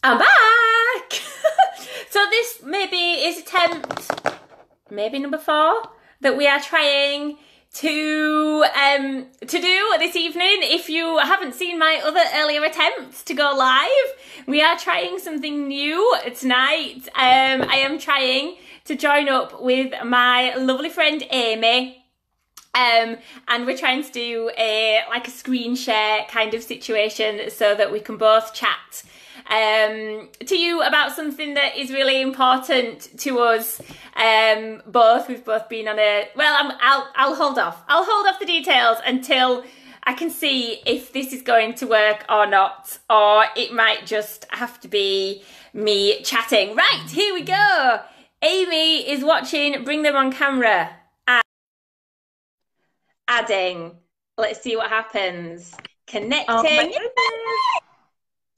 I'm back! So this maybe is attempt, maybe number 4, that we are trying to do this evening. If you haven't seen my other earlier attempts to go live, we are trying something new tonight. I am trying to join up with my lovely friend Aimee. And we're trying to do a screen share kind of situation so that we can both chat to you about something that is really important to us both. We've both been on a, well, I'll hold off. I'll hold off the details until I can see if this is going to work or not, or it might just have to be me chatting. Right, here we go. Aimee is watching. Bring them on camera. Adding. Let's see what happens. Connecting. Oh my goodness.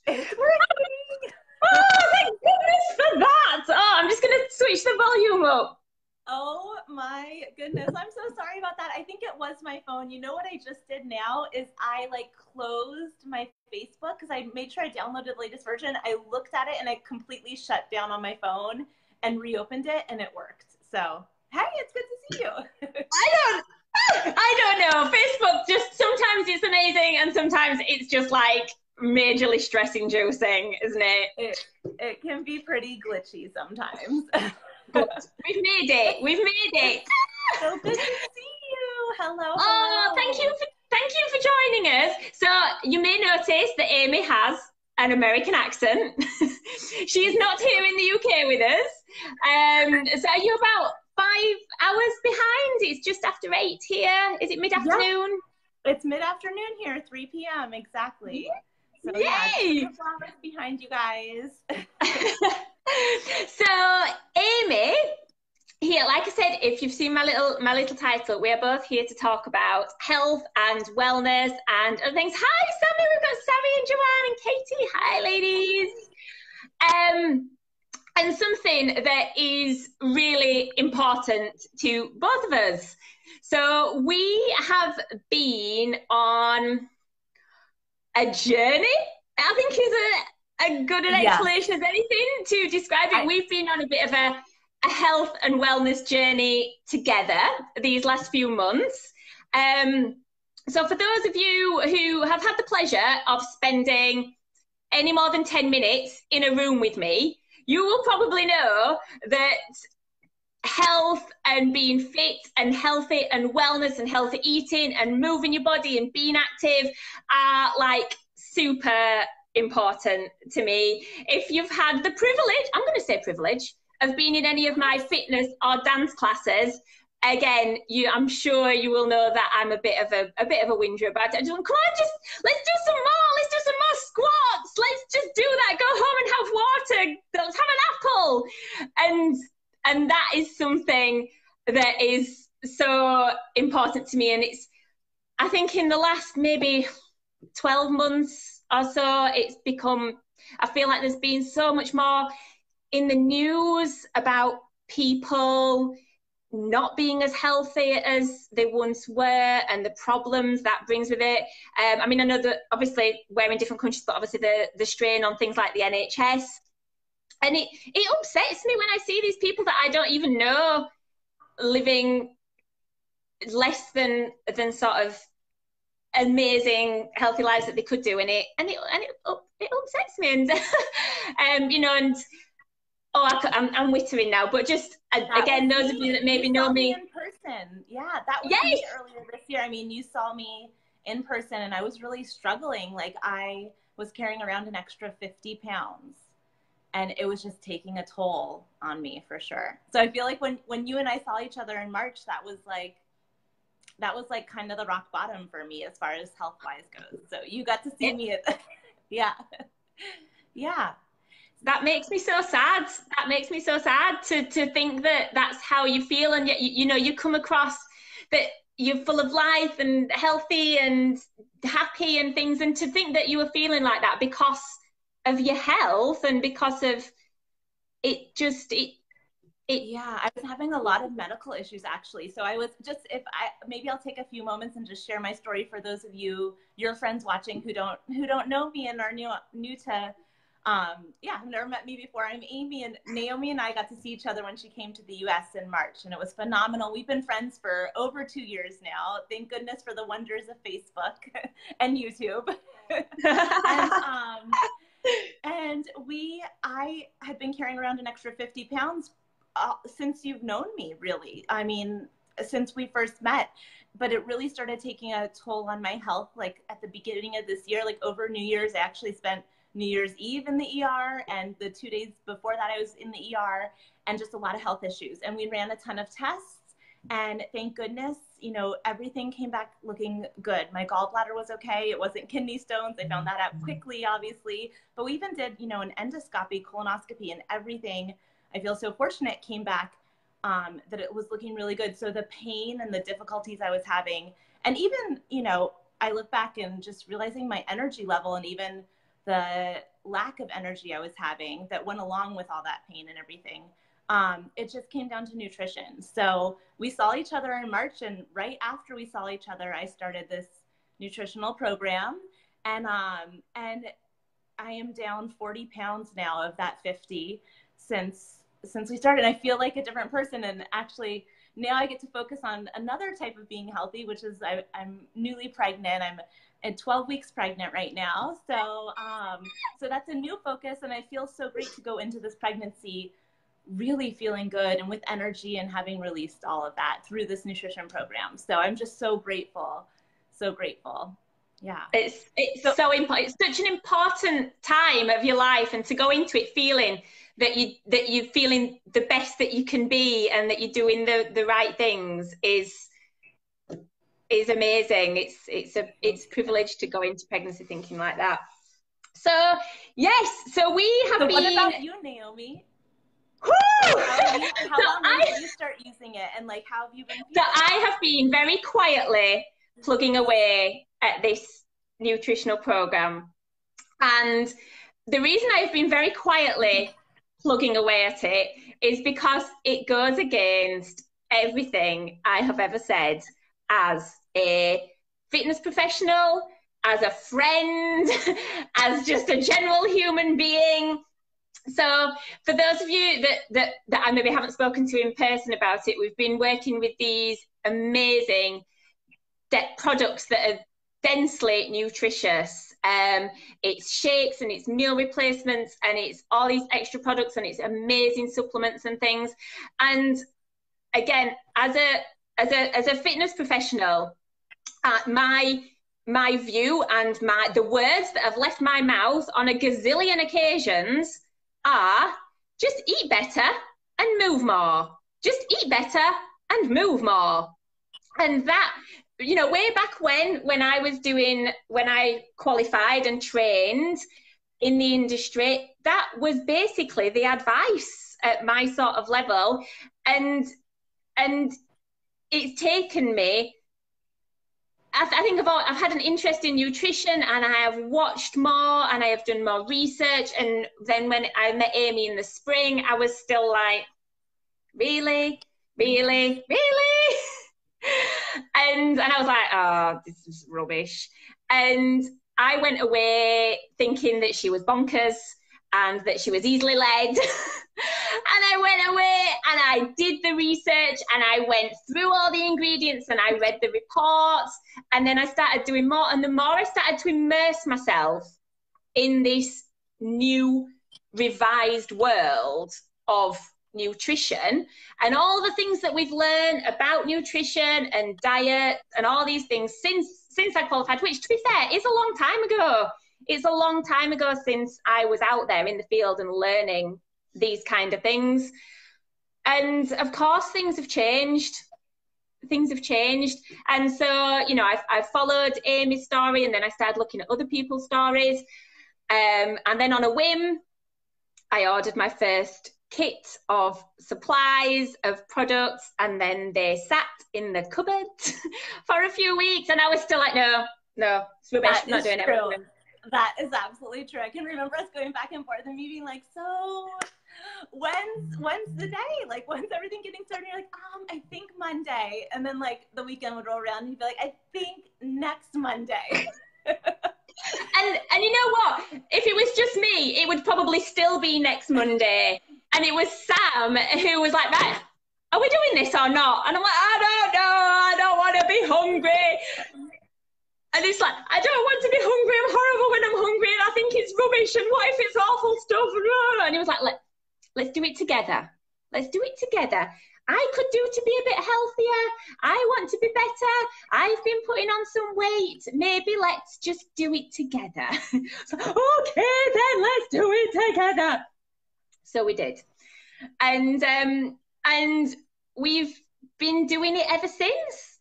It's working. Oh, thank goodness for that. Oh, I'm just going to switch the volume up. Oh my goodness. I'm so sorry about that. I think it was my phone. You know what I just did now is I closed my Facebook because I made sure I downloaded the latest version. I looked at it and I completely shut down on my phone and reopened it and it worked. So, hey, it's good to see you. I don't know. Facebook just, sometimes it's amazing and sometimes it's just majorly stress inducing, isn't it? It can be pretty glitchy sometimes. But we've made it. We've made it. So good to see you. Hello. Oh, thank you for joining us. So you may notice that Aimee has an American accent. She's not here in the UK with us. So are you about 5 hours behind? It's just after 8 here. Is it mid-afternoon? Yeah. It's mid-afternoon here, 3 p.m. exactly. So, yay! Yeah, 2 hours behind you guys. So Aimee, here, like I said, if you've seen my little title, we are both here to talk about health and wellness and other things. Hi, Sammy. We've got Sammy and Joanne and Katie. Hi, ladies. And something that is really important to both of us. So we have been on a journey, I think is a good an explanation as anything to describe it. We've been on a bit of a health and wellness journey together these last few months. So for those of you who have had the pleasure of spending any more than 10 minutes in a room with me, you will probably know that health and being fit and healthy and wellness and healthy eating and moving your body and being active are super important to me. If you've had the privilege, I'm going to say privilege, of being in any of my fitness or dance classes, again, I'm sure you will know that I'm a bit of a whinger about it. I just want, come on, let's do some more squats. Let's just do that. Go home and have water. Let's have an apple. And that is something that is so important to me. And I think in the last maybe 12 months or so, it's become, I feel like there's been so much more in the news about people not being as healthy as they once were and the problems that brings with it. I mean, I know that obviously we're in different countries, but obviously the strain on things like the NHS. And it upsets me when I see these people that I don't even know living less than sort of amazing healthy lives that they could do, and it upsets me. And I'm wittering now, but just again, those of you that maybe know me in person, that was me earlier this year. I mean, you saw me in person, and I was really struggling. I was carrying around an extra 50 pounds. And it was just taking a toll on me for sure. So I feel like when you and I saw each other in March, that was kind of the rock bottom for me as far as health wise goes. So you got to see me at, yeah. That makes me so sad. That makes me so sad to think that that's how you feel. And yet, you come across that you're full of life and healthy and happy and things. And to think that you were feeling like that because of your health and because of it I was having a lot of medical issues actually. So I was maybe I'll take a few moments and just share my story for those of you, your friends watching who don't know me and are new to Yeah, I've never met me before. I'm Aimee, and Naomi and I got to see each other when she came to the US in March, and it was phenomenal. We've been friends for over 2 years now. Thank goodness for the wonders of Facebook and YouTube. And I had been carrying around an extra 50 pounds since you've known me, really. I mean, since we first met. But it really started taking a toll on my health, like at the beginning of this year, like over New Year's. I actually spent New Year's Eve in the ER, and the 2 days before that I was in the ER, and just a lot of health issues. And we ran a ton of tests, and thank goodness, you know, everything came back looking good. My gallbladder was okay. It wasn't kidney stones. I found that out quickly, obviously. But we even did, you know, an endoscopy, colonoscopy, and everything. I feel so fortunate came back that it was looking really good. So the pain and the difficulties I was having, and even, you know, I look back and just realizing my energy level and even the lack of energy I was having that went along with all that pain and everything. It just came down to nutrition. So we saw each other in March, and right after we saw each other, I started this nutritional program, and I am down 40 pounds now of that 50 since we started. I feel like a different person, and actually now I get to focus on another type of being healthy, which is I'm newly pregnant. I'm at 12 weeks pregnant right now. So that's a new focus, and I feel so great to go into this pregnancy really feeling good and with energy and having released all of that through this nutrition program. So I'm just so grateful, so grateful. Yeah. It's so important. It's such an important time of your life, and to go into it feeling that you're feeling the best that you can be and that you're doing the right things is amazing. It's a privilege to go into pregnancy thinking like that. So yes, so we have been. What about you, Naomi? How long did you start using it, and like how have you been feeling? So I have been very quietly plugging away at this nutritional program, and the reason I've been very quietly plugging away at it is because it goes against everything I have ever said as a fitness professional, as a friend, as just a general human being. So for those of you that I maybe haven't spoken to in person about it, we've been working with these amazing products that are densely nutritious. It's shakes and it's meal replacements and it's all these extra products and it's amazing supplements and things. And again, as a fitness professional, my view and the words that have left my mouth on a gazillion occasions are just eat better and move more. Just eat better and move more. And that, you know, way back when I qualified and trained in the industry, that was basically the advice at my sort of level. And it's taken me, I think I've had an interest in nutrition, and I have watched more and I have done more research. And then when I met Aimee in the spring, I was still like, really? And I was like, oh, this is rubbish. And I went away thinking that she was bonkers and that she was easily led. And I went away and I did the research and I went through all the ingredients and I read the reports, and then I started doing more. And the more I started to immerse myself in this new revised world of nutrition and all the things that we've learned about nutrition and diet and all these things since I qualified, which, to be fair, is a long time ago. It's a long time ago since I was out there in the field and learning these kind of things. And of course, things have changed. And so, you know, I followed Aimee's story, and then I started looking at other people's stories. And then on a whim, I ordered my first kit of supplies, of products, and then they sat in the cupboard for a few weeks, and I was still like, no, it's rubbish, not doing it. That is absolutely true. I can remember us going back and forth and me being like, so when's the day? Like, when's everything getting started? And you're like, I think Monday. And then like the weekend would roll around and you'd be like, I think next Monday. And you know what? If it was just me, it would probably still be next Monday. And it was Sam who was like, right, are we doing this or not? And I'm like, I don't know. I don't want to be hungry. And it's like, I don't want to be hungry. I'm horrible when I'm hungry. And I think it's rubbish. And what if it's awful stuff? And he was like, let's do it together. Let's do it together. I could do to be a bit healthier. I want to be better. I've been putting on some weight. Maybe let's just do it together. So, okay, then let's do it together. So we did. And we've been doing it ever since.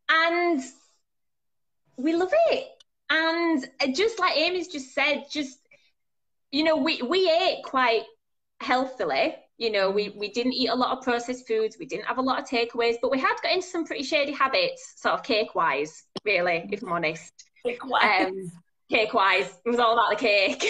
And we love it. And just like Amy's just said, we ate quite healthily. We didn't eat a lot of processed foods. We didn't have a lot of takeaways, but we had got into some pretty shady habits, sort of cake-wise, really, if I'm honest. Cake-wise. Cake-wise. It was all about the cake.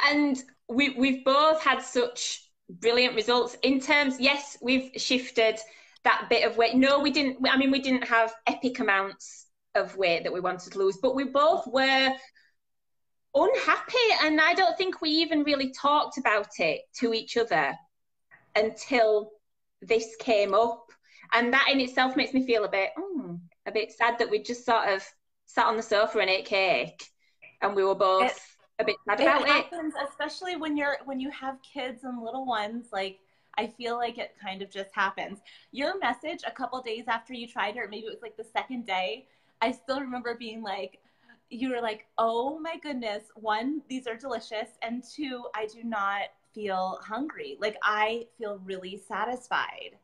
And we've both had such brilliant results in terms, yes, we've shifted that bit of weight. No, we didn't. I mean, we didn't have epic amounts of weight that we wanted to lose, but we both were unhappy, and I don't think we even really talked about it to each other until this came up. And that in itself makes me feel a bit sad that we just sort of sat on the sofa and ate cake, and we were both a bit sad about it. Happens, especially when you have kids and little ones. Like, I feel like it kind of just happens. Your message a couple days after you tried it, or maybe it was like the second day, I still remember being like, you were like, oh my goodness, 1, these are delicious, and 2, I do not feel hungry. Like, I feel really satisfied.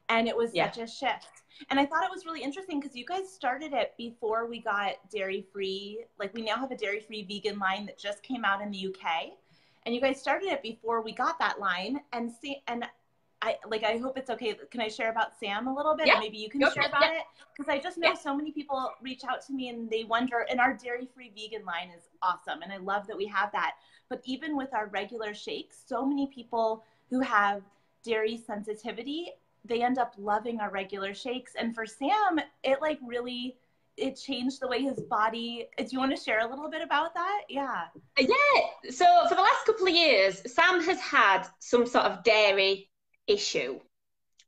And it was such a shift. And I thought it was really interesting because you guys started it before we got dairy-free. Like, we now have a dairy-free vegan line that just came out in the UK. And you guys started it before we got that line. And I hope it's okay. Can I share about Sam a little bit? Yeah. And maybe you can share about it? Because I just know so many people reach out to me and they wonder, and our dairy-free vegan line is awesome. And I love that we have that. But even with our regular shakes, so many people who have dairy sensitivity, they end up loving our regular shakes. And for Sam, it changed the way his body. Do you want to share a little bit about that? Yeah. So for the last couple of years, Sam has had some sort of dairy issue.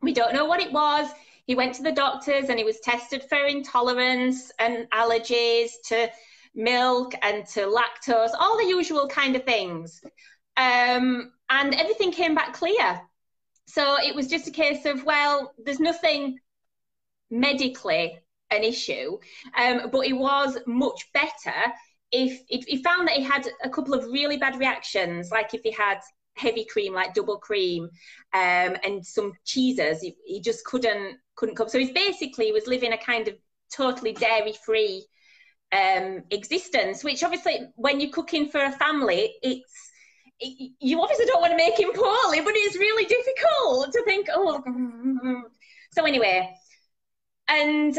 We don't know what it was. He went to the doctors and he was tested for intolerance and allergies to milk and to lactose, all the usual kind of things. And everything came back clear. So it was just a case of, well, there's nothing medically an issue, but it was much better if he found that he had a couple of really bad reactions, like if he had heavy cream, like double cream, and some cheeses, he just couldn't come. So he was living a kind of totally dairy-free existence, which obviously when you're cooking for a family, you obviously don't want to make him poorly, but it's really difficult to think, So anyway, and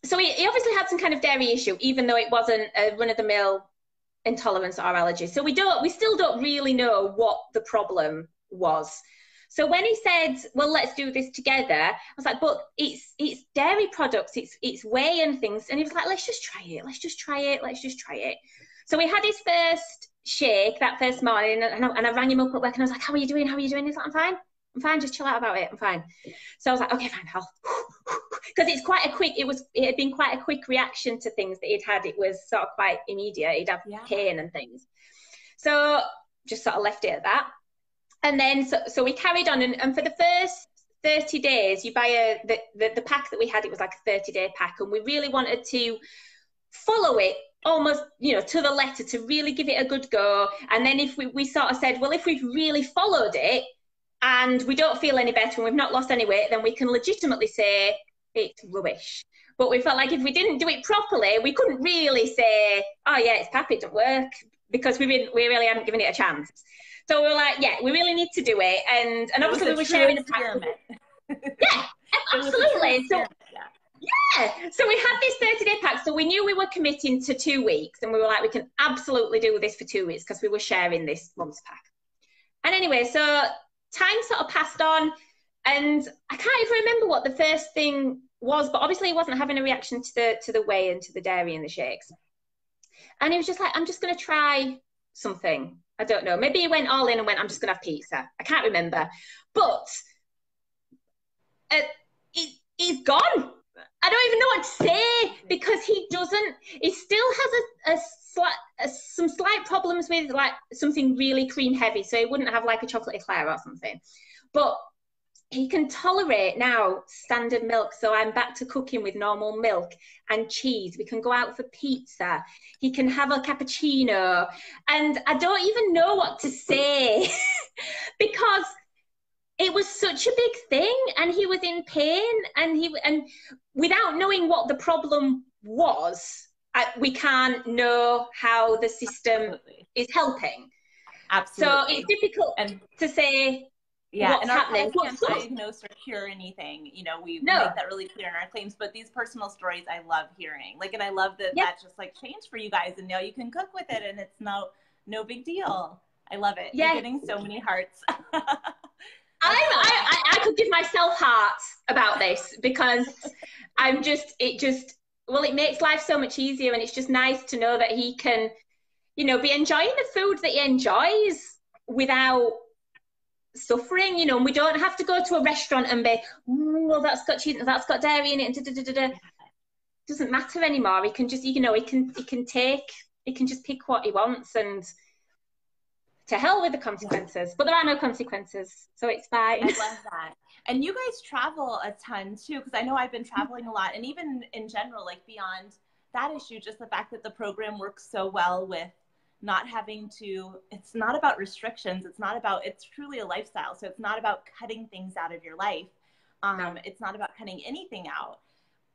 so he obviously had some kind of dairy issue, even though it wasn't a run-of-the-mill intolerance or allergy. So we still don't really know what the problem was. So when he said, well, let's do this together, I was like, but it's dairy products, it's whey and things. And he was like, let's just try it. So we had his first shake that first morning, and I rang him up at work and I was like, how are you doing? He's like, I'm fine, just chill out about it, I'm fine. So I was like, okay, fine, because it had been quite a quick reaction to things that he'd had. It was sort of quite immediate. He'd have pain and things. So just sort of left it at that. And then, so we carried on, and for the first 30 days, you buy the pack that we had, it was like a 30-day pack, and we really wanted to follow it almost, to the letter, to really give it a good go. And then if we sort of said, well, if we've really followed it and we don't feel any better and we've not lost any weight, then we can legitimately say it's rubbish. But we felt like if we didn't do it properly, we couldn't really say, oh yeah, it's pap, it didn't work, because we really hadn't given it a chance. So we were like, yeah, we really need to do it. And obviously we were sharing a pack. Yeah, absolutely. So so we had this 30-day pack. So we knew we were committing to 2 weeks, and we were like, we can absolutely do this for 2 weeks because we were sharing this month's pack. And anyway, so time sort of passed on. And I can't even remember what the first thing was, but obviously he wasn't having a reaction to the whey and to the dairy and the shakes. And he was just like, I'm just going to try something. I don't know. Maybe he went all in and went, I'm just going to have pizza. I can't remember. But he's gone. I don't even know what to say, because he still has some slight problems with like something really cream heavy. So he wouldn't have like a chocolate eclair or something. But he can tolerate now standard milk. So I'm back to cooking with normal milk and cheese. We can go out for pizza. He can have a cappuccino. And I don't even know what to say because it was such a big thing, and he was in pain, and without knowing what the problem was, we can't know how the system is helping. Absolutely. So it's difficult to say what's happening. Can't diagnose or cure anything. You know, we make that really clear in our claims, but these personal stories I love hearing. Like, and I love that that just like changed for you guys, and now you can cook with it, and it's no big deal. I love it. You're getting so many hearts. I could give myself hearts about this, because it makes life so much easier, and it's just nice to know that he can, you know, be enjoying the food that he enjoys without suffering, you know, and we don't have to go to a restaurant and be, well, that's got cheese, that's got dairy in it, and It doesn't matter anymore. He can just, you know, he can just pick what he wants, and to hell with the consequences. But there are no consequences, so it's fine. I love that. And you guys travel a ton too, because I know I've been traveling a lot, and even in general, like beyond that issue, just the fact that the program works so well with not having to, it's not about restrictions. It's truly a lifestyle. So it's not about cutting things out of your life. It's not about cutting anything out.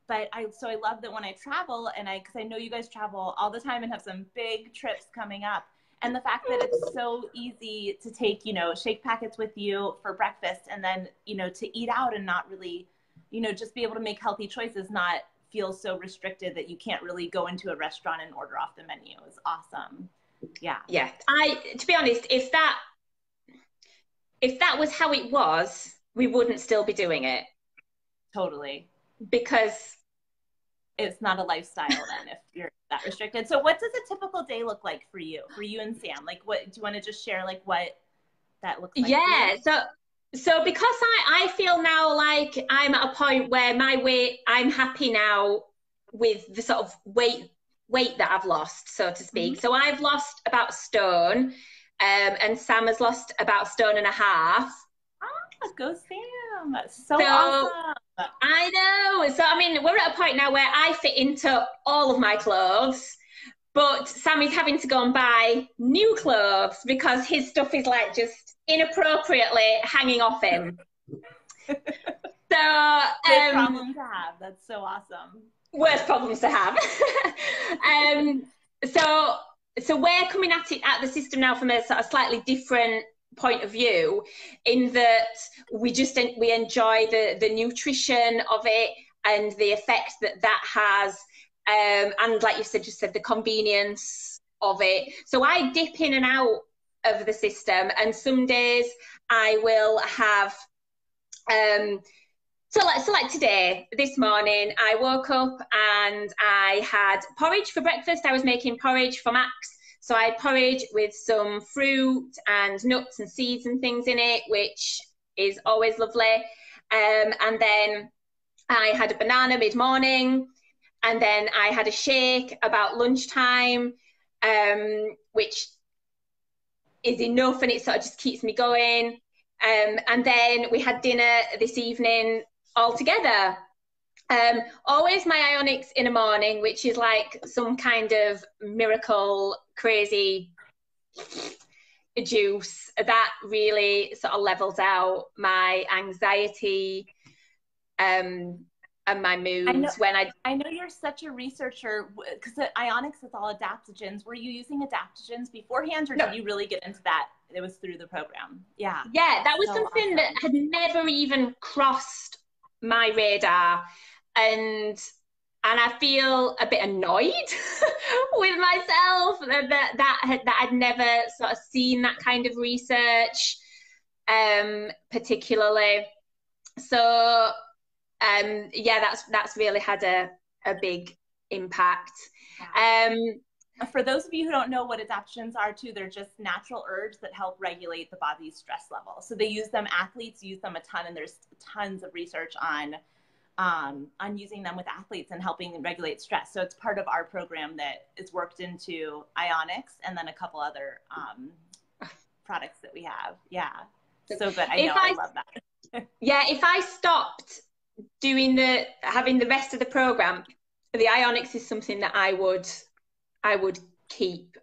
But I love that when I travel, and because I know you guys travel all the time and have some big trips coming up. And the fact that it's so easy to take, you know, shake packets with you for breakfast, and then, you know, to eat out and not really, you know, just be able to make healthy choices, not feel so restricted that you can't really go into a restaurant and order off the menu is awesome. Yeah. Yeah. To be honest, if that was how it was, we wouldn't still be doing it. Totally. Because it's not a lifestyle then if you're that restricted. So what does a typical day look like for you and Sam? Like, what do you want to just share, like what that looks like? Yeah. So because I feel now like I'm at a point where my weight, I'm happy now with the sort of weight that I've lost, so to speak. Mm-hmm. So I've lost about a stone, and Sam has lost about 1.5 stones. Ah, go Sam. That's so awesome. I know. So, I mean, we're at a point now where I fit into all of my clothes, but Sam is having to go and buy new clothes because his stuff is like just inappropriately hanging off him. So, good problem to have. That's so awesome. Worst problems to have. So we're coming at the system now from a sort of slightly different point of view, in that we enjoy the nutrition of it and the effect that has, and like you said, the convenience of it. So I dip in and out of the system, and some days I will have so like today, this morning, I woke up and I had porridge for breakfast. I was making porridge for Max. So I had porridge with some fruit and nuts and seeds and things in it, which is always lovely. And then I had a banana mid-morning, and then I had a shake about lunchtime, which is enough, and it sort of just keeps me going. And then we had dinner this evening all together. Always my Isagenix in the morning, which is like some kind of miracle, crazy juice that really sort of levels out my anxiety and my moods. I know you're such a researcher, because Isagenix is all adaptogens. Were you using adaptogens beforehand, or did you really get into that? It was through the program. Yeah. Yeah, that was something that had never even crossed my radar, and I feel a bit annoyed with myself that I'd never sort of seen that kind of research, particularly. So yeah, that's really had a big impact. For those of you who don't know what adaptogens are too, they're just natural herbs that help regulate the body's stress level. So they use them, athletes use them a ton, and there's tons of research on using them with athletes and helping regulate stress. So it's part of our program that is worked into Isagenix and then a couple other products that we have. Yeah, so good. I love that. Yeah, if I stopped having the rest of the program, the Isagenix is something that I would keep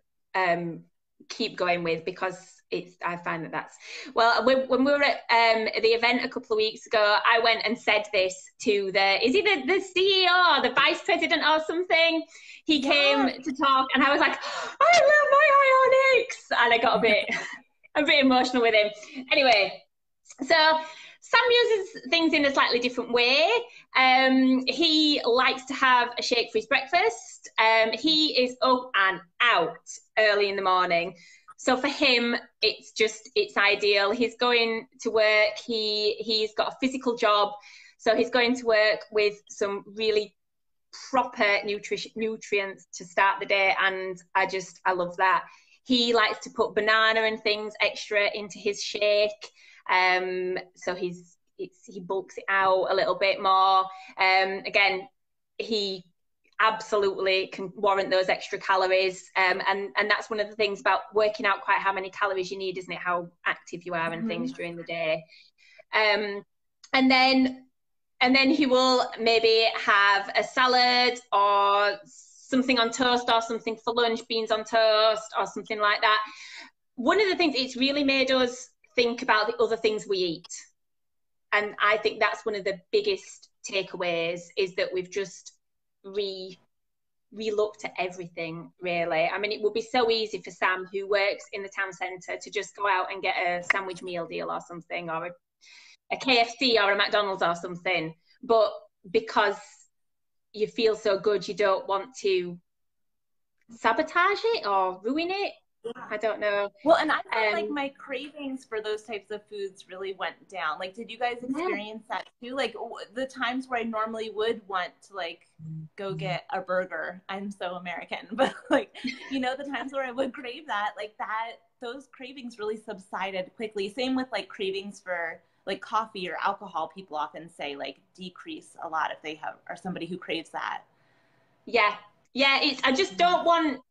going with, because I find that's well. When we were at the event a couple of weeks ago, I went and said this to is he the CEO or the vice president or something? He came to talk, and I was like, I love my Isagenix, and I got a bit emotional with him. Anyway, so Sam uses things in a slightly different way. He likes to have a shake for his breakfast. He is up and out early in the morning. So for him, it's ideal. He's going to work. He's got a physical job. So he's going to work with some really proper nutrients to start the day. And I love that. He likes to put banana and things extra into his shake. So he bulks it out a little bit more. Again, he absolutely can warrant those extra calories. And that's one of the things about working out, quite how many calories you need, isn't it? How active you are and things during the day. And then he will maybe have a salad or something on toast or something for lunch, beans on toast or something like that. One of the things, it's really made us think about the other things we eat. And I think that's one of the biggest takeaways, is that we've just re-looked at everything, really. I mean, it would be so easy for Sam, who works in the town centre, to just go out and get a sandwich meal deal or something, or a KFC or a McDonald's or something. But because you feel so good, you don't want to sabotage it or ruin it. I don't know. Well, and I feel like my cravings for those types of foods really went down. Like, did you guys experience that too? Like, the times where I normally would want to, like, go get a burger. I'm so American. But, like, you know, the times where I would crave that, like, those cravings really subsided quickly. Same with, like, cravings for, like, coffee or alcohol. People often say, like, decrease a lot if they are somebody who craves that. Yeah. I just don't want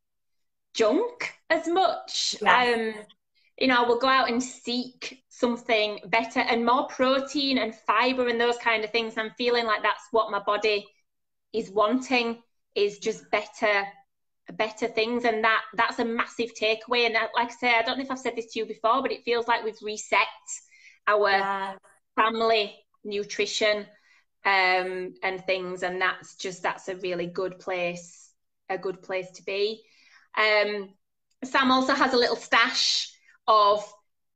junk as much. You know, we'll go out and seek something better and more protein and fiber and those kind of things. I'm feeling like that's what my body is wanting, is just better things. And that's a massive takeaway. And like I say, I don't know if I've said this to you before, but it feels like we've reset our family nutrition and things. And that's a really good place to be. Sam also has a little stash of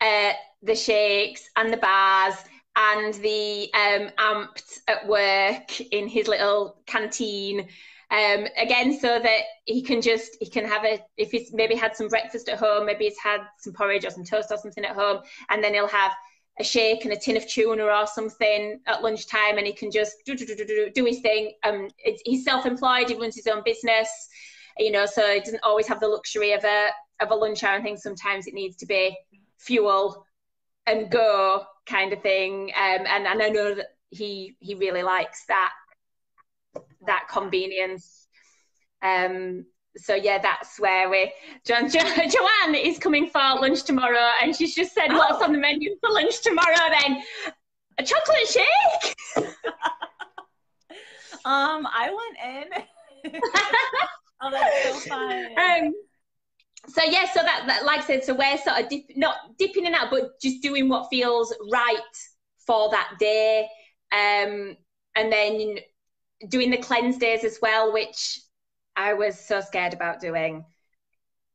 the shakes and the bars and the amped at work in his little canteen, again, so that he can have if he's maybe had some breakfast at home, maybe he's had some porridge or some toast or something at home, and then he'll have a shake and a tin of tuna or something at lunchtime, and he can just do his thing. He's self-employed, he runs his own business, you know, so he doesn't always have the luxury of a lunch hour and things. Sometimes it needs to be fuel and go kind of thing. And I know that he really likes that convenience. So yeah, that's where Joanne is coming for lunch tomorrow, and she's just said, what's on the menu for lunch tomorrow then? A chocolate shake? I went in. Oh, that's so fun. So yeah, so that like I said, so we're sort of not dipping in and out, but just doing what feels right for that day. And then doing the cleanse days as well, which I was so scared about doing.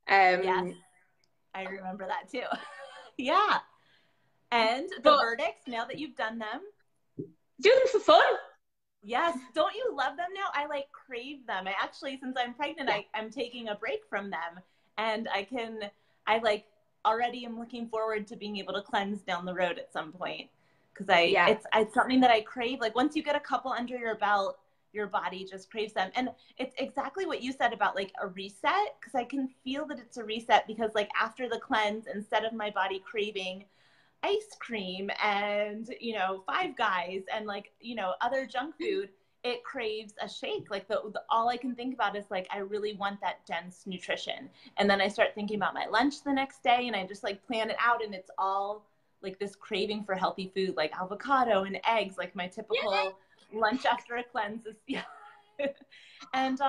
Yes, I remember that too. Yeah. And the verdicts, now that you've done them? Do them for fun. Yes. Don't you love them now? I like crave them. I actually, since I'm pregnant, I'm taking a break from them. And I like already am looking forward to being able to cleanse down the road at some point. because it's something that I crave. Like once you get a couple under your belt, your body just craves them. And it's exactly what you said about like a reset, because I can feel that it's a reset, because like after the cleanse, instead of my body craving ice cream and, you know, Five Guys and like, you know, other junk food, it craves a shake. Like all I can think about is like, I really want that dense nutrition. And then I start thinking about my lunch the next day, and I just like plan it out, and it's all like this craving for healthy food, like avocado and eggs, like my typical lunch after a cleanse is, and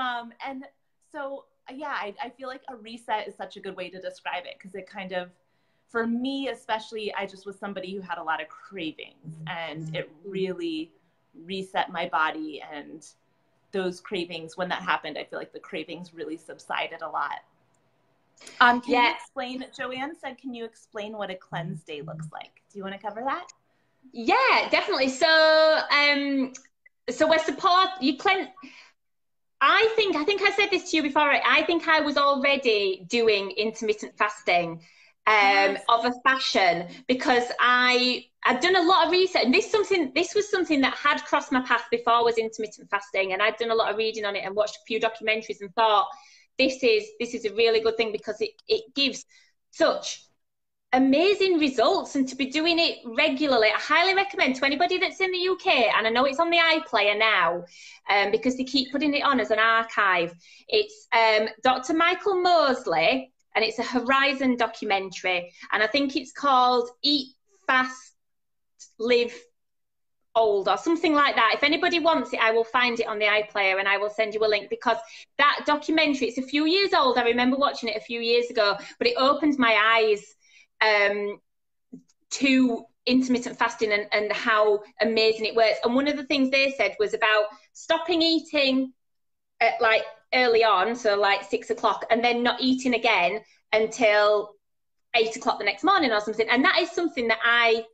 so, yeah, I feel like a reset is such a good way to describe it, because it kind of, for me especially, I just was somebody who had a lot of cravings, and it really reset my body. And those cravings, when that happened, I feel like the cravings really subsided a lot. Can you explain, Joanne said, can you explain what a cleanse day looks like? Do you want to cover that? Yeah, definitely. So we're you cleanse. I think I said this to you before. I think I was already doing intermittent fasting of a fashion, because I'd done a lot of research, and this was something that had crossed my path before, was intermittent fasting, and I'd done a lot of reading on it and watched a few documentaries and thought this is a really good thing, because it gives such amazing results, and to be doing it regularly, I highly recommend to anybody that's in the UK, and I know it's on the iPlayer now, because they keep putting it on as an archive. It's Dr. Michael Mosley, and it's a Horizon documentary, and I think it's called Eat Fast, Live Old, or something like that. If anybody wants it, I will find it on the iPlayer and I will send you a link, because that documentary, it's a few years old. I remember watching it a few years ago, but it opened my eyes to intermittent fasting and how amazing it works. And one of the things they said was about stopping eating at like early on, so like 6 o'clock, and then not eating again until 8 o'clock the next morning or something. And that is something that I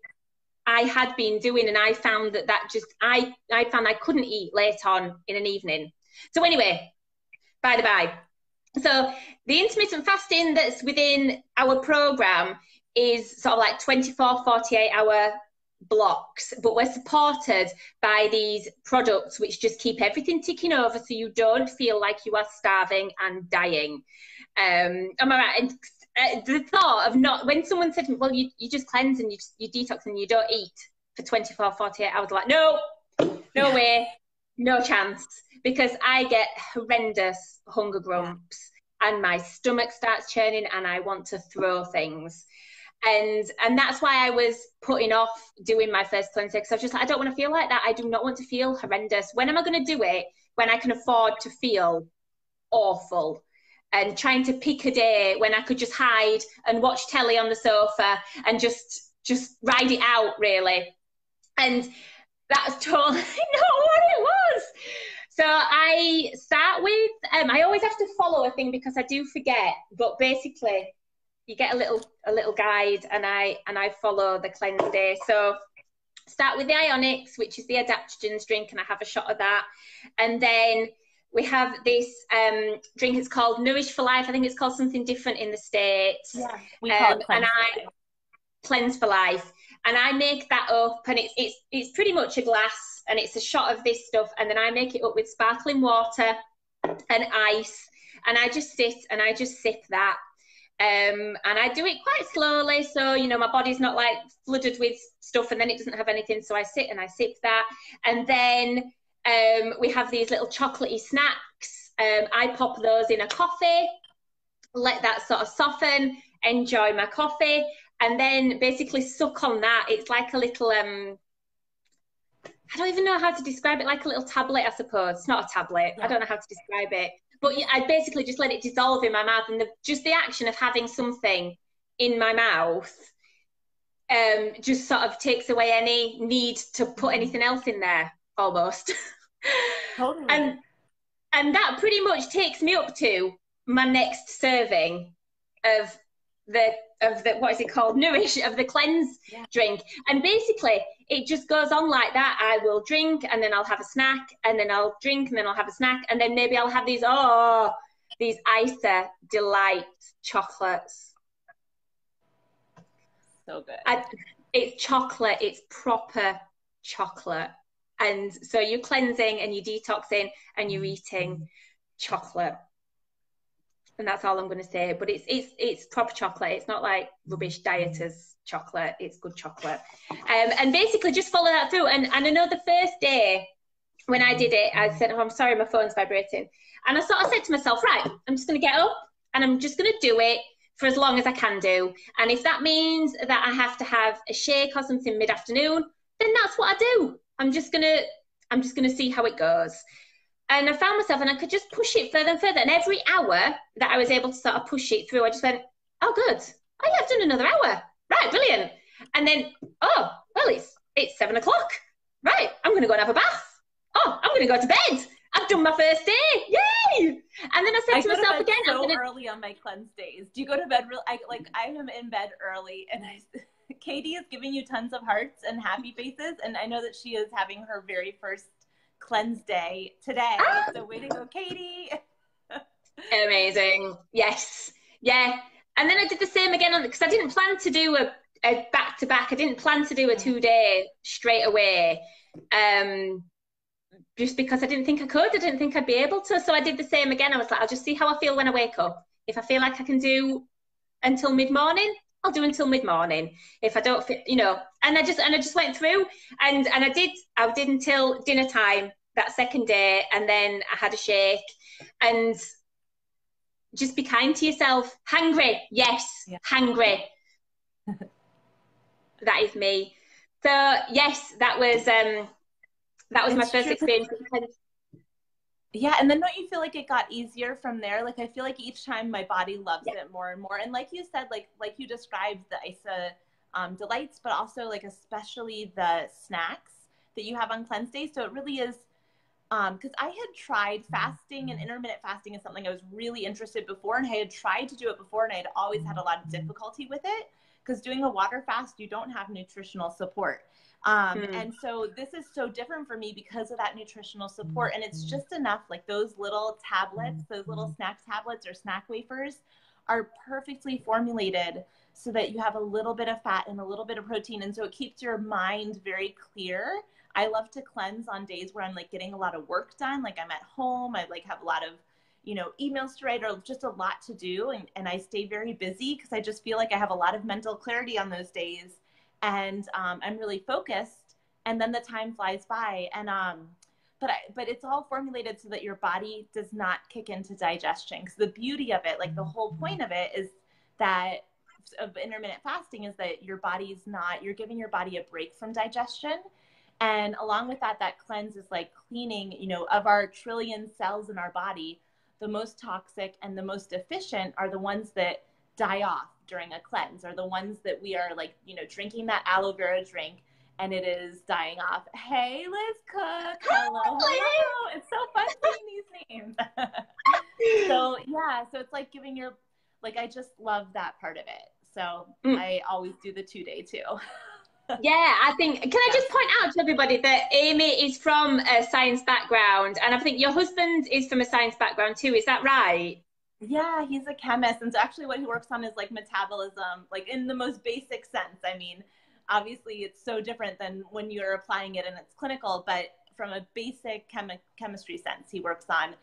had been doing, and I found that just I found I couldn't eat late on in an evening. So anyway, by the by, so the intermittent fasting that's within our program is sort of like 24, 48-hour blocks, but we're supported by these products which just keep everything ticking over, so you don't feel like you are starving and dying. Am I right? And the thought of not, when someone said to me, well, you just cleanse and you detox and you don't eat for 24, 48 hours, like, no way, no chance, because I get horrendous hunger grumps and my stomach starts churning and I want to throw things. And that's why I was putting off doing my first cleanse, because I was just like, I don't want to feel like that. I do not want to feel horrendous. When am I going to do it? When I can afford to feel awful, and trying to pick a day when I could just hide and watch telly on the sofa and just ride it out, really. And that's totally not what it was. So I start with, I always have to follow a thing because I do forget, but basically you get a little guide, and I follow the cleanse day. So start with the Isagenix, which is the adaptogens drink, and I have a shot of that. And then we have this drink, it's called Nourish for Life. I think it's called something different in the States. Yeah, we call it Cleanse for Life. And I make that up, and it's pretty much a glass, and it's a shot of this stuff, and then I make it up with sparkling water and ice, and I just sit and I just sip that. And I do it quite slowly, so you know my body's not like flooded with stuff and then it doesn't have anything, so I sit and I sip that. And then we have these little chocolatey snacks. I pop those in a coffee, let that sort of soften, enjoy my coffee, and then basically suck on that. It's like a little I don't even know how to describe it, like a little tablet, I suppose. It's not a tablet. I don't know how to describe it. But I basically just let it dissolve in my mouth, and just the action of having something in my mouth just sort of takes away any need to put anything else in there, almost. Totally. And that pretty much takes me up to my next serving of the what is it called, Nourish, of the cleanse drink. And basically it just goes on like that. I will drink, and then I'll have a snack, and then I'll drink, and then I'll have a snack, and then maybe I'll have these Isa Delight chocolates. So good. It's chocolate. It's proper chocolate. And so you're cleansing and you're detoxing and you're eating chocolate. And that's all I'm going to say. But it's proper chocolate. It's not like rubbish dieters chocolate. It's good chocolate. And basically just follow that through. And I know the first day when I did it, I said, oh, I'm sorry, my phone's vibrating. And I sort of said to myself, right, I'm just going to get up and I'm just going to do it for as long as I can do. And if that means that I have to have a shake or something mid-afternoon, then that's what I do. I'm just gonna see how it goes. And I found myself, and I could just push it further and further. And every hour that I was able to sort of push it through, I just went, oh, good. Oh, yeah, I've done another hour. Right, brilliant. And then, oh, well, it's 7 o'clock. Right, I'm going to go and have a bath. Oh, I'm going to go to bed. I've done my first day. Yay! And then I said to myself again, so early on my cleanse days. Do you go to bed real? I am in bed early, and Katie is giving you tons of hearts and happy faces, and I know that she is having her very first cleanse day today. So way to go, Katie. Amazing. Yes. Yeah. And then I did the same again because I didn't plan to do a back-to-back. I didn't plan to do a 2-day straight away. Just because I didn't think I could. I didn't think I'd be able to. So I did the same again. I was like, I'll just see how I feel when I wake up. If I feel like I can do until mid-morning, I'll do until mid-morning. If I don't feel, and I just went through and I did until dinner time that second day, and then I had a shake. And just be kind to yourself. Hangry, yes, yeah. Hangry. That is me. So yes, that was my first experience. Yeah, and then don't you feel like it got easier from there? Like I feel like each time my body loves it more and more. And like you said, like you described the Isa delights, but also like especially the snacks that you have on cleanse days. So it really is. Because I had tried fasting, and intermittent fasting is something I was really interested before, and I had tried to do it before, and I had always had a lot of difficulty with it because doing a water fast, you don't have nutritional support. And so this is so different for me because of that nutritional support, and it's just enough. Like those little tablets, those little snack tablets or snack wafers are perfectly formulated so that you have a little bit of fat and a little bit of protein, and so it keeps your mind very clear. I love to cleanse on days where I'm like getting a lot of work done. Like I'm at home, I like have a lot of, emails to write or just a lot to do. And I stay very busy because I just feel like I have a lot of mental clarity on those days. And I'm really focused, and then the time flies by. And but it's all formulated so that your body does not kick into digestion. Because the beauty of it, like the whole point of it is that of intermittent fasting is that you're giving your body a break from digestion. And along with that cleanse is like cleaning, of our trillion cells in our body, the most toxic and the most efficient are the ones that die off during a cleanse, or the ones that we are like, drinking that aloe vera drink and it is dying off. Hey, Liz Cook. Hello. It's so fun seeing these names. So yeah, so it's like I just love that part of it. So I always do the 2-day too. Yeah, I think, can I just point out to everybody that Aimee is from a science background, and I think your husband is from a science background too, is that right? Yeah, he's a chemist, and so actually what he works on is like metabolism, like in the most basic sense. I mean, obviously it's so different than when you're applying it and it's clinical, but from a basic chemistry sense, he works on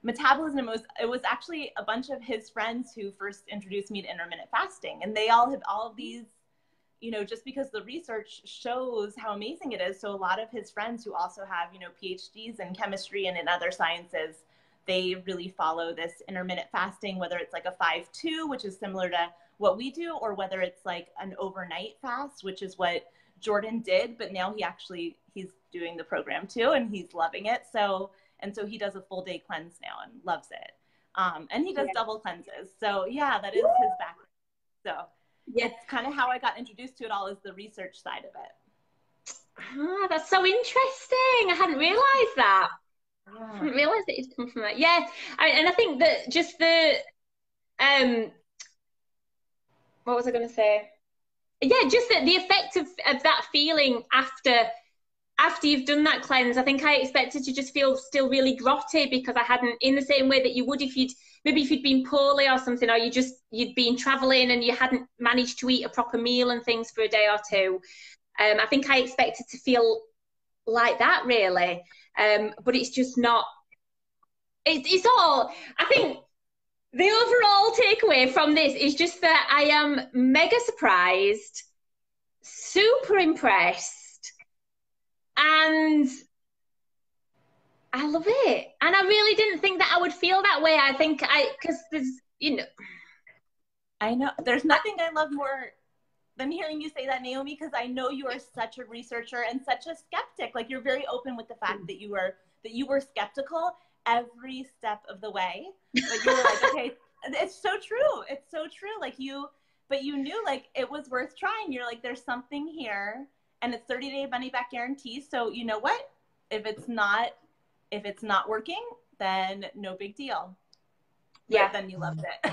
metabolism. It was actually a bunch of his friends who first introduced me to intermittent fasting, and they all have all of these, just because the research shows how amazing it is. So a lot of his friends who also have, PhDs in chemistry and in other sciences, they really follow this intermittent fasting, whether it's like a 5-2, which is similar to what we do, or whether it's like an overnight fast, which is what Jordan did, but now he's doing the program too, and he's loving it. So he does a full day cleanse now and loves it. And he does double cleanses. So yeah, that is his background. So it's kind of how I got introduced to it all, is the research side of it. Ah, that's so interesting. I hadn't realized that. Yeah. I didn't realize that it's come from that. Yeah, and I think that just the what was I going to say? Yeah, just the effect of that feeling after after you've done that cleanse, I think I expected to just feel still really grotty because I hadn't, in the same way that you would if you'd been poorly or something, or you'd been traveling and you hadn't managed to eat a proper meal and things for a day or two. I think I expected to feel like that, really. But it's just not. It's all, I think the overall takeaway from this is just that I am mega surprised, super impressed, and I love it. And I really didn't think that I would feel that way. I think because there's, I know there's nothing I love more than hearing you say that, Naomi, because I know you are such a researcher and such a skeptic. Like, you're very open with the fact that you were skeptical every step of the way. But you were like, okay, it's so true. It's so true. But you knew like it was worth trying. You're like, there's something here, and it's 30-day money back guarantee. So you know what? If it's not working, then no big deal. Yeah. But then you loved it.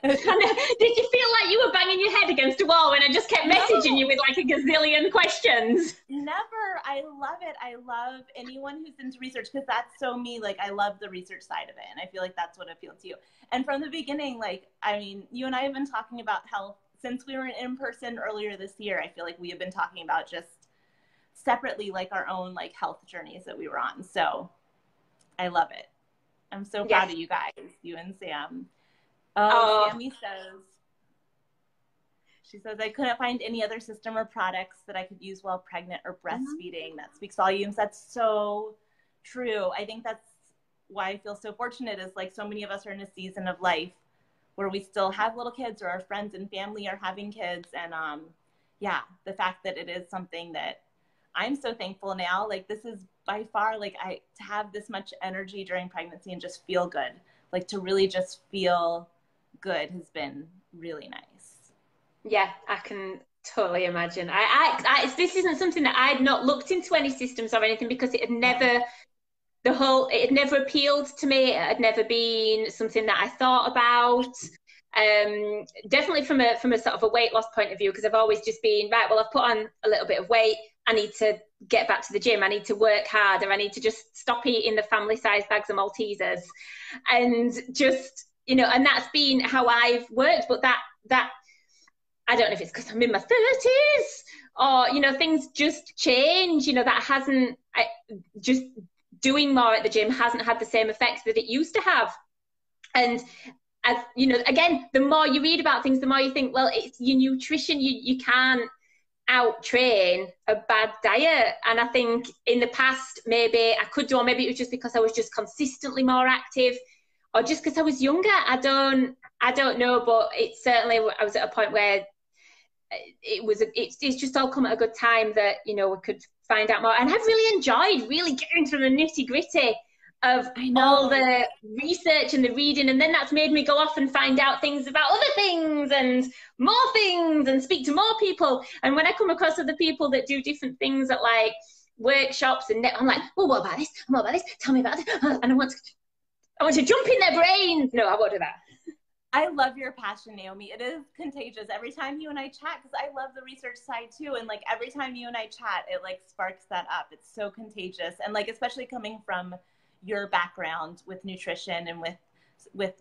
Did you feel like you were banging your head against a wall when I just kept messaging you with like a gazillion questions? Never. I love it. I love anyone who's into research because that's so me. Like, I love the research side of it, and I feel like that's what appealed to you. And from the beginning, like, I mean, you and I have been talking about health since we were in person earlier this year. I feel like we have been talking about just separately, like, our own like health journeys that we were on. So I love it. I'm so proud of you guys, you and Sam. Sammy says, she says, I couldn't find any other system or products that I could use while pregnant or breastfeeding. That speaks volumes. That's so true. I think that's why I feel so fortunate, is like so many of us are in a season of life where we still have little kids, or our friends and family are having kids. And yeah, the fact that it is something that I'm so thankful now, like this is by far, like to have this much energy during pregnancy and just feel good, like to really just feel good has been really nice. Yeah, I can totally imagine. This isn't something that I'd not looked into any systems or anything, because it had never, it had never appealed to me. It had never been something that I thought about. Definitely from a sort of a weight loss point of view, because I've always just been, right, well, I've put on a little bit of weight. I need to get back to the gym. I need to work harder. I need to just stop eating the family size bags of Maltesers. And just, and that's been how I've worked. But that I don't know if it's because I'm in my 30s or, things just change, that hasn't, just doing more at the gym hasn't had the same effects that it used to have. And as again, the more you read about things, the more you think, well, it's your nutrition. You can't out train a bad diet. And I think in the past, maybe I could do, or maybe it was just because I was just consistently more active, or just because I was younger. I don't know, but it's certainly, I was at a point where it's just all come at a good time that, we could find out more. And I've really enjoyed really getting to the nitty gritty of all the research and the reading, and then that's made me go off and find out things about other things and more things and speak to more people. And when I come across other people that do different things at like workshops, and I'm like, well, what about this? What about this? Tell me about it. And I want to jump in their brains. No, I won't do that. I love your passion, Naomi. It is contagious. Every time you and I chat, because I love the research side too, and like every time you and I chat, it like sparks that up. It's so contagious. And like, especially coming from your background with nutrition and with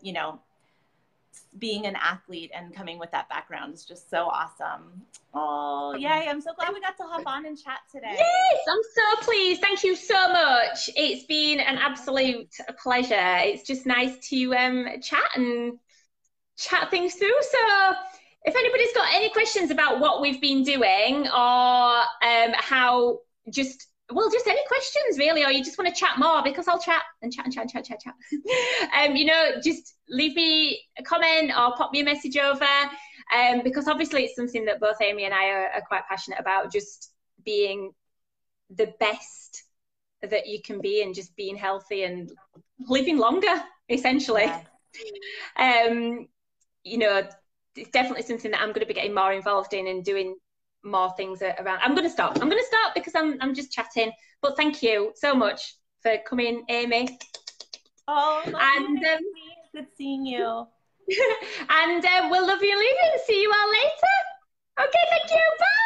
being an athlete, and coming with that background is just so awesome. Oh, yay. I'm so glad we got to hop on and chat today. Yes, I'm so pleased. Thank you so much. It's been an absolute pleasure. It's just nice to chat things through. So if anybody's got any questions about what we've been doing, or just any questions really, or you just want to chat more, because I'll chat and chat. Just leave me a comment or pop me a message over, because obviously it's something that both Aimee and I are quite passionate about, just being the best that you can be and just being healthy and living longer, essentially. Yeah. It's definitely something that I'm going to be getting more involved in and doing more things around. I'm going to stop because I'm just chatting. But thank you so much for coming, Aimee. Oh, good seeing you. And we'll love you and leave you. See you all later. Okay, thank you. Bye.